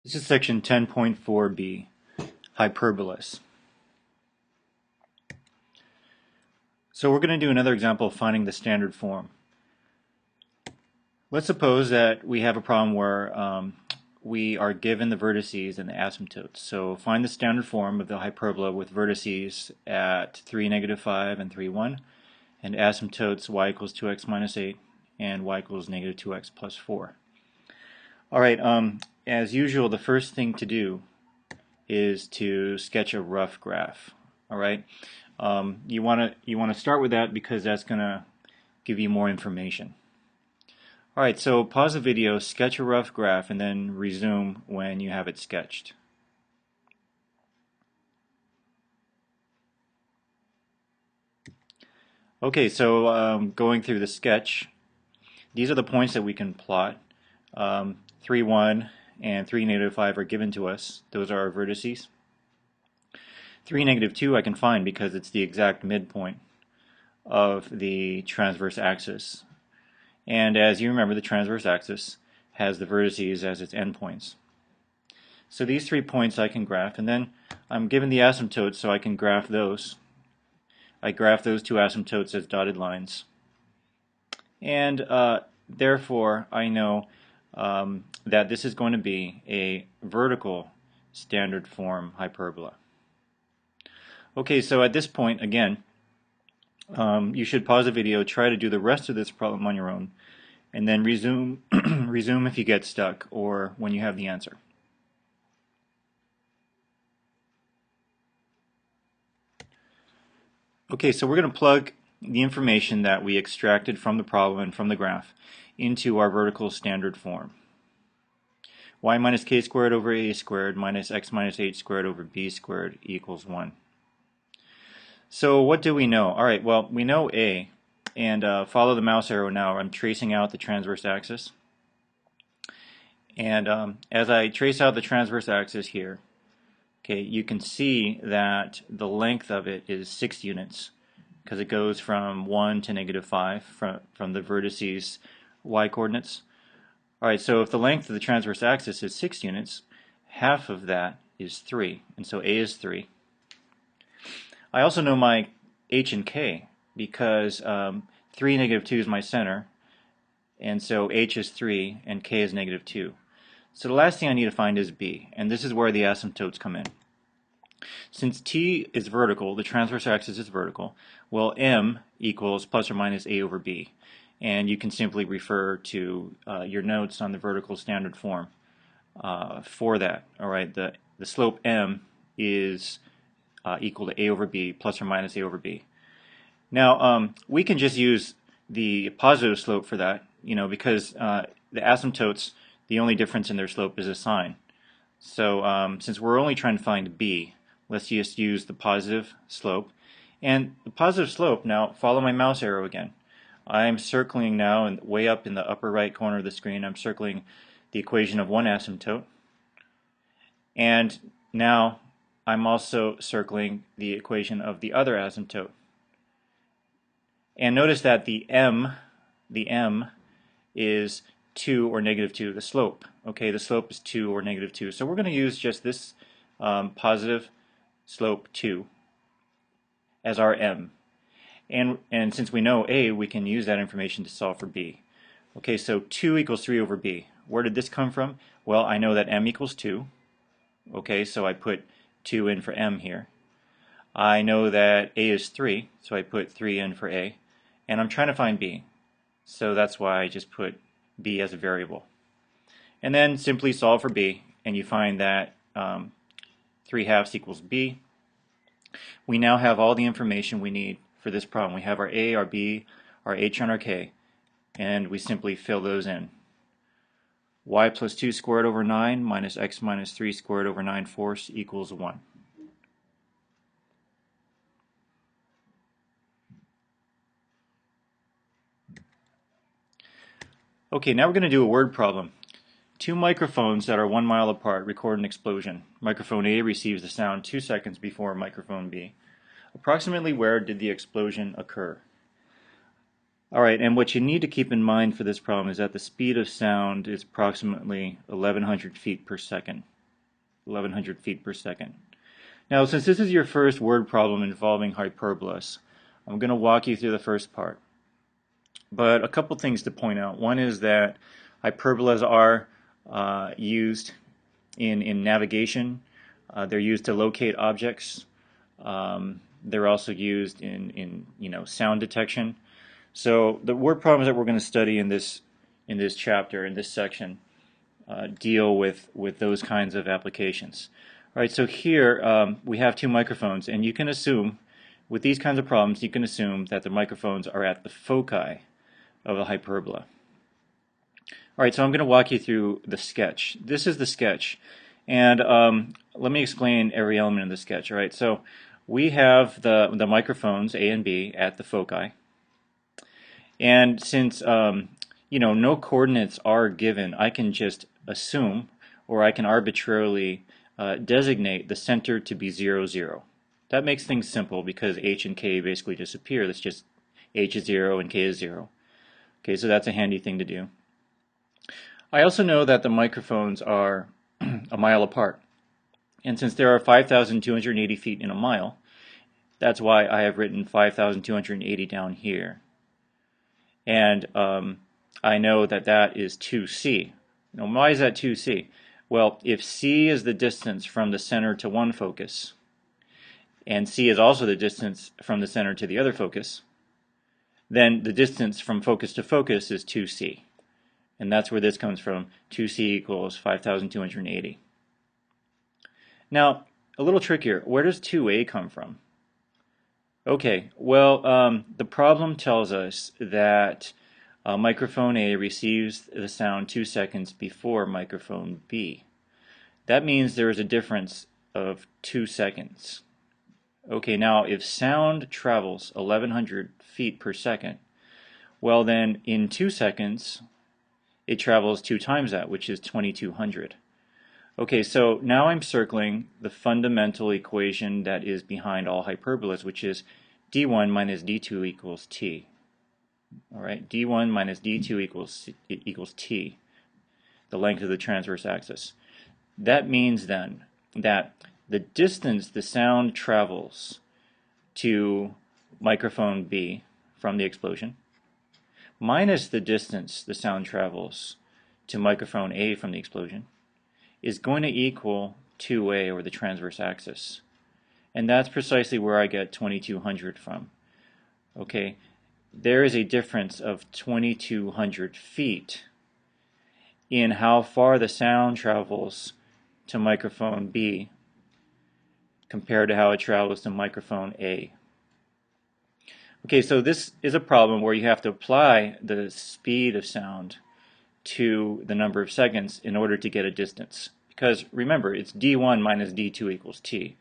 This is section 10.4b, hyperbolus. So we're going to do another example of finding the standard form. Let's suppose that we have a problem where we are given the vertices and the asymptotes. So find the standard form of the hyperbola with vertices at 3, -5 and 3, 1, and asymptotes y equals 2x minus 8 and y equals negative 2x plus 4. Alright, as usual, the first thing to do is to sketch a rough graph. Alright, you want to start with that because that's going to give you more information. Alright, so pause the video, sketch a rough graph, and then resume when you have it sketched. Okay, so going through the sketch, these are the points that we can plot. 3, 1 and 3, -5 are given to us. Those are our vertices. 3, -2 I can find because it's the exact midpoint of the transverse axis. And as you remember, the transverse axis has the vertices as its endpoints. So these 3 points I can graph, and then I'm given the asymptotes, so I can graph those. I graph those 2 asymptotes as dotted lines. And therefore, I know that this is going to be a vertical standard form hyperbola. Okay, so at this point, again, you should pause the video, try to do the rest of this problem on your own, and then resume resume if you get stuck or when you have the answer. Okay, so we're going to plug the information that we extracted from the problem and from the graph into our vertical standard form. Y minus k squared over a squared minus x minus h squared over b squared equals 1. So what do we know? Alright, well, we know a, and follow the mouse arrow now. I'm tracing out the transverse axis. And as I trace out the transverse axis here, okay, you can see that the length of it is 6 units because it goes from 1 to -5 from the vertices y coordinates. Alright, so if the length of the transverse axis is 6 units, half of that is 3, and so a is 3. I also know my h and k because 3, -2 is my center, and so h is 3 and k is -2. So the last thing I need to find is b, and this is where the asymptotes come in. Since t is vertical, the transverse axis is vertical, well, m equals plus or minus a over b. And you can simply refer to your notes on the vertical standard form for that. Alright, the slope m is equal to a over b plus or minus a over b. Now, we can just use the positive slope for that, because the asymptotes, the only difference in their slope is a sign. So since we're only trying to find b, let's just use the positive slope. And the positive slope, now follow my mouse arrow again. I'm circling now, and way up in the upper right corner of the screen, I'm circling the equation of one asymptote. And now I'm also circling the equation of the other asymptote. And notice that the m is 2 or -2, the slope. Okay, the slope is 2 or -2. So we're going to use just this positive slope 2 as our m. And since we know a, we can use that information to solve for b. Okay, so 2 equals 3 over b. Where did this come from? Well, I know that m equals 2. Okay, so I put 2 in for m here. I know that a is 3, so I put 3 in for a. And I'm trying to find b. So that's why I just put b as a variable. And then simply solve for b, and you find that 3/2 equals b. We now have all the information we need for this problem. We have our a, our b, our h, and our k, and we simply fill those in. Y plus 2 squared over 9 minus x minus 3 squared over 9/4 equals 1. Okay, now we're going to do a word problem. 2 microphones that are 1 mile apart record an explosion. Microphone A receives the sound 2 seconds before microphone B. Approximately where did the explosion occur? Alright, and what you need to keep in mind for this problem is that the speed of sound is approximately 1100 feet per second. 1100 feet per second. Now, since this is your first word problem involving hyperbolas, I'm going to walk you through the first part. But a couple things to point out. One is that hyperbolas are used in navigation. They're used to locate objects. They're also used in sound detection. So the word problems that we're going to study in this chapter, in this section, deal with those kinds of applications. All right, so here we have two microphones, and you can assume, with these kinds of problems, you can assume that the microphones are at the foci of a hyperbola. All right, so I'm going to walk you through the sketch. This is the sketch, and let me explain every element of the sketch. All right, so we have the microphones A and B at the foci, and since no coordinates are given, I can just assume, or I can arbitrarily designate the center to be 0, 0. That makes things simple because H and K basically disappear. That's just H is 0 and K is 0. Okay, so that's a handy thing to do. I also know that the microphones are a mile apart. And since there are 5,280 feet in a mile, that's why I have written 5,280 down here. And I know that that is 2C. Now, why is that 2C? Well, if C is the distance from the center to one focus, and C is also the distance from the center to the other focus, then the distance from focus to focus is 2C. And that's where this comes from. 2C equals 5,280. Now, a little trickier. Where does 2A come from? Okay, well, the problem tells us that microphone A receives the sound 2 seconds before microphone B. That means there is a difference of 2 seconds. Okay, now if sound travels 1100 feet per second, well then in 2 seconds it travels 2 times that, which is 2200. Okay, so now I'm circling the fundamental equation that is behind all hyperbolas, which is d1 minus d2 equals t. All right, d1 minus d2 equals t, the length of the transverse axis. That means then that the distance the sound travels to microphone B from the explosion minus the distance the sound travels to microphone A from the explosion is going to equal 2A, or the transverse axis. And that's precisely where I get 2200 from. Okay, there is a difference of 2200 feet in how far the sound travels to microphone B compared to how it travels to microphone A. Okay, so this is a problem where you have to apply the speed of sound to the number of seconds in order to get a distance. Because remember, it's d1 minus d2 equals t.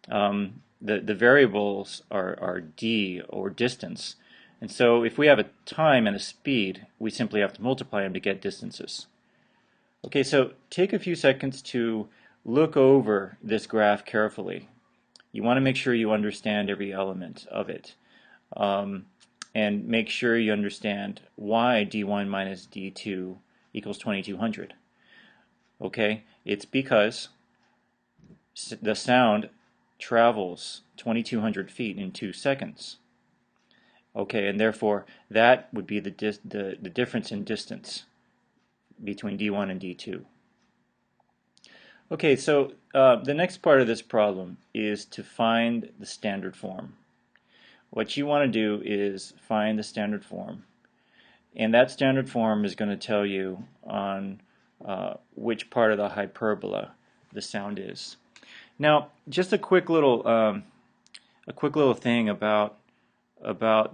The variables are d, or distance. And so if we have a time and a speed, we simply have to multiply them to get distances. Okay, so take a few seconds to look over this graph carefully. You want to make sure you understand every element of it. And make sure you understand why d1 minus d2 equals 2200. Okay, it's because the sound travels 2200 feet in 2 seconds. Okay, and therefore that would be the difference in distance between d1 and d2. Okay, so the next part of this problem is to find the standard form. What you want to do is find the standard form, and that standard form is going to tell you on which part of the hyperbola the sound is. Now, just a quick little thing about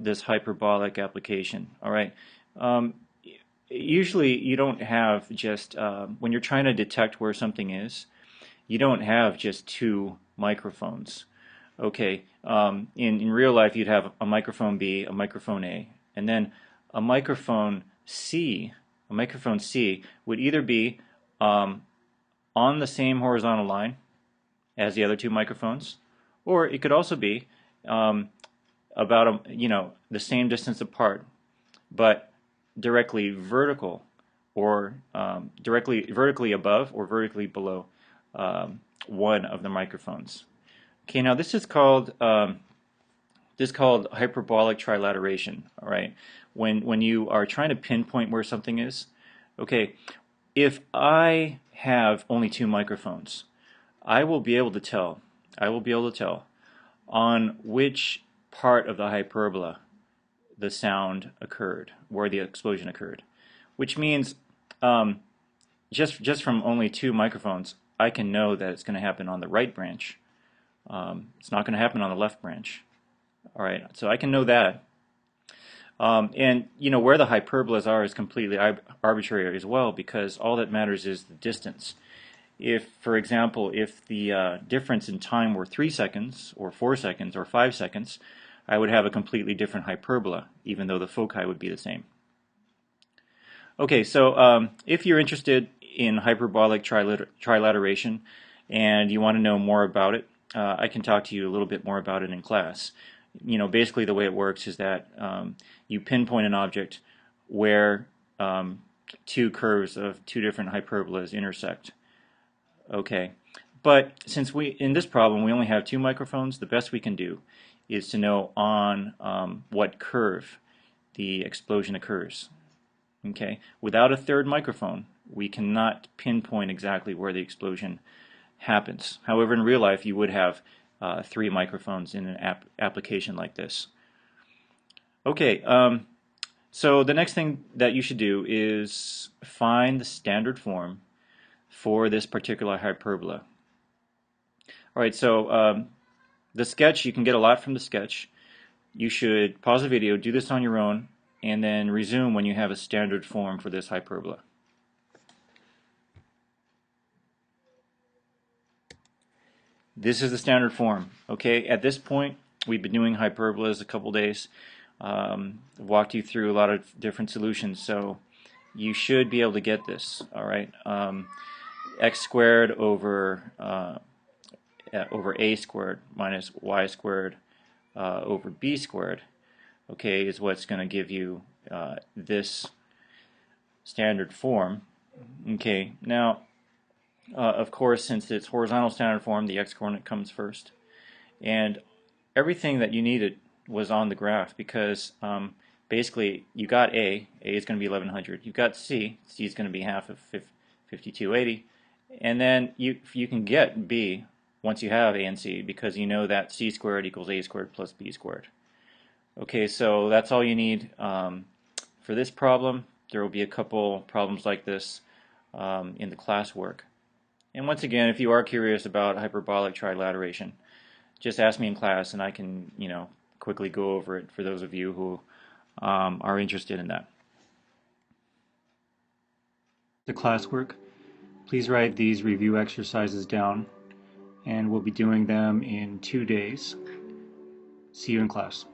this hyperbolic application. All right, usually you don't have just when you're trying to detect where something is, you don't have just 2 microphones. Okay, in real life you'd have a microphone B, a microphone A, and then a microphone C. A microphone C would either be on the same horizontal line as the other 2 microphones, or it could also be about the same distance apart, but directly vertical, or directly vertically above or vertically below one of the microphones. Okay, now this is called hyperbolic trilateration. All right, when you are trying to pinpoint where something is. Okay, if I have only two microphones, I will be able to tell. I will be able to tell on which part of the hyperbola the sound occurred, where the explosion occurred, which means just from only two microphones, I can know that it's going to happen on the right branch. It's not going to happen on the left branch. All right, so I can know that. And you know where the hyperbolas are is completely arbitrary as well, because all that matters is the distance. If, for example, if the difference in time were 3 seconds, or 4 seconds, or 5 seconds, I would have a completely different hyperbola, even though the foci would be the same. Okay, so if you're interested in hyperbolic trilateration and you want to know more about it, I can talk to you a little bit more about it in class. You know, basically the way it works is that you pinpoint an object where two curves of two different hyperbolas intersect. Okay, but since in this problem we only have two microphones, the best we can do is to know on what curve the explosion occurs. Okay, without a third microphone, we cannot pinpoint exactly where the explosion happens. However, in real life, you would have 3 microphones in an application like this. Okay, so the next thing that you should do is find the standard form for this particular hyperbola. All right, so the sketch, you can get a lot from the sketch. You should pause the video, do this on your own, and then resume when you have a standard form for this hyperbola. This is the standard form. Okay, at this point, we've been doing hyperbolas a couple days. Walked you through a lot of different solutions, so you should be able to get this. All right, x squared over a squared minus y squared over b squared, okay, is what's going to give you this standard form. Okay, now of course, since it's horizontal standard form, the x-coordinate comes first, and everything that you needed was on the graph, because basically you got A is going to be 1100, you've got C is going to be half of 5280, and then you can get B once you have A and C, because you know that C squared equals A squared plus B squared. Okay, so that's all you need for this problem. There will be a couple problems like this in the classwork. And once again, if you are curious about hyperbolic trilateration, just ask me in class and I can, quickly go over it for those of you who are interested in that. The classwork, please write these review exercises down, and we'll be doing them in 2 days. See you in class.